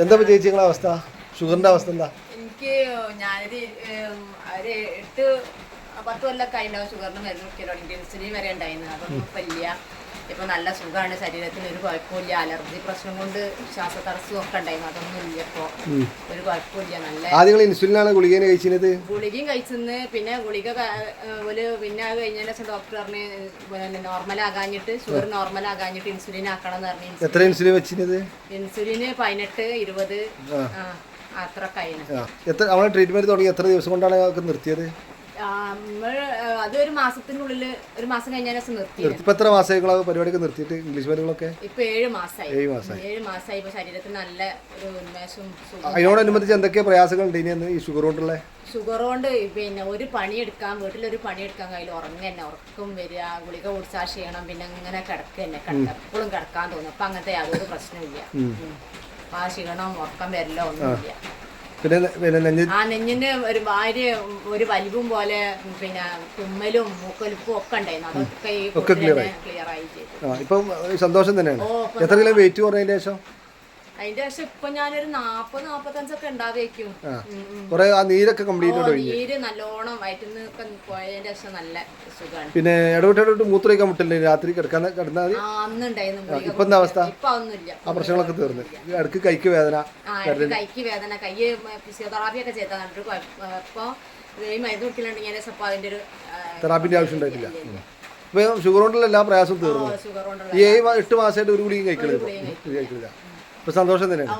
എന്താ ചേച്ചി നിങ്ങളെ അവസ്ഥ? ഷുഗറിന്റെ അവസ്ഥ എന്താ? എനിക്ക് ഞാനൊരു 8-10 കൊല്ലമൊക്കെ ഉണ്ടാവും ഷുഗറിന് മരുന്ന് കുടിക്കലുണ്ട്. ഇൻസുലിൻ വരെ ഉണ്ടായിരുന്നു. അതൊന്നും ഇപ്പം ഇല്ല. ഇപ്പൊ നല്ല സുഖമാണ്, ശരീരത്തിന് ഒരു കുഴപ്പമില്ല. അലർജി പ്രശ്നം കൊണ്ട് ശ്വാസതടസ്സം ഒക്കെ ഉണ്ടായിരുന്നു, അതൊന്നും ഇല്ല. ഇപ്പൊ ഒരു കുഴപ്പമില്ല. നല്ല ആദ്യം ഇൻസുലിനാണ് ഗുളികേനെ കഴിച്ചിരുന്നത്? ഗുളികയും കഴിച്ചെന്ന് പിന്നെ ഗുളിക പിന്നെ അത് കഴിഞ്ഞതിന് ശേഷം ഡോക്ടർ പറഞ്ഞ് നോർമലാകാഞ്ഞിട്ട് ഷുഗർ നോർമലാകാഞ്ഞിട്ട് ഇൻസുലിൻ ആക്കണം എന്ന് പറഞ്ഞു. എത്ര ഇൻസുലിൻ വെച്ചിരുന്നത്? ഇൻസുലിന് 18, 20 അത്ര കഴിഞ്ഞു. അവളെ ട്രീറ്റ്മെന്റ് തുടങ്ങി എത്ര ദിവസം കൊണ്ടാണ് നിർത്തിയത്? അതൊരു മാസത്തിനുള്ളിൽ, ഒരു മാസം കഴിഞ്ഞ ശേഷം നിർത്തി. ഇപ്പൊ എത്ര മാസമായി പരിപാടിയൊക്കെ നിർത്തിയിട്ട് ഇംഗ്ലീഷ് മരുന്നുകളൊക്കെ? ഇപ്പൊ 7 മാസമായി. 7 മാസമായി. ഇപ്പൊ ശരീരത്തിന് നല്ല ഒരു ഉന്മേഷവും. അതിനോടനുബന്ധിച്ച് എന്തൊക്കെ പ്രയാസങ്ങൾ ഉണ്ട് ഇനി ഈ ഷുഗർ കൊണ്ടുള്ള? ഷുഗർ കൊണ്ട് പിന്നെ ഒരു പണിയെടുക്കാൻ, വീട്ടിലൊരു പണിയെടുക്കാൻ കയ്യിൽ ഉറങ്ങന്നെ, ഉറക്കം വരിക, ഗുളിക കുടിച്ചാൽ ക്ഷീണം, പിന്നെ ഇങ്ങനെ കിടക്കന്നെ, എപ്പോഴും കിടക്കാൻ തോന്നും. അപ്പൊ അങ്ങനത്തെ യാതൊരു പ്രശ്നമില്ല. ആ ക്ഷീണം ഉറക്കം വരില്ല, ഒന്നുമില്ല. നെഞ്ഞിന് ഒരു വലിവും പോലെ, പിന്നെ തുമ്മലും മൂക്കൊലിപ്പും ഒക്കെ ഉണ്ടായിരുന്നു. അതൊക്കെ ക്ലിയർ ആയി ചെയ്തു. ഇപ്പം സന്തോഷം തന്നെയാണ്. എത്ര കിലോ വെയിറ്റ് കുറഞ്ഞതിന് ശേഷം? അതിന്റെ ശേഷം ഇപ്പൊ ഞാനൊരു 40-45 ഒക്കെ ഉണ്ടാവേക്കും. നീരൊക്കെ കംപ്ലീറ്റ് നീര് നല്ലോണം വയറ്റിന്ന് പോയതിന്റെ ശേഷം നല്ല സുഖമാണ്. പിന്നെ ഇടവിട്ട് മൂത്രമൊഴിക്കാൻ മുട്ടില്ലേ രാത്രി കിടന്നാൽ? അന്നുണ്ടായിരുന്നു. ഇപ്പൊ എന്താ അവസ്ഥ? ഇപ്പൊ ഒന്നുമില്ല. ആ പ്രശ്നങ്ങളൊക്കെ തീർന്നു. ഇടയ്ക്ക് കൈക്ക് വേദന, കൈക്ക് വേദന, കൈ ഫിസിയോതെറാപ്പി ഒക്കെ ചെയ്താൽ ഇപ്പൊ മരുന്ന് കുടിക്കലുണ്ടെങ്കിൽ അതിന്റെ ഒരു തെറാപ്പിന്റെ ആവശ്യം ഉണ്ടായിട്ടില്ല. ഇപ്പൊ ഷുഗർ കൊണ്ടുള്ള എല്ലാ പ്രയാസവും തീർന്നു. ഈ 8 മാസമായിട്ട് ഒരു ഗുളികയും കഴിക്കണില്ല. ഇപ്പൊ സന്തോഷം തന്നെയാണ്.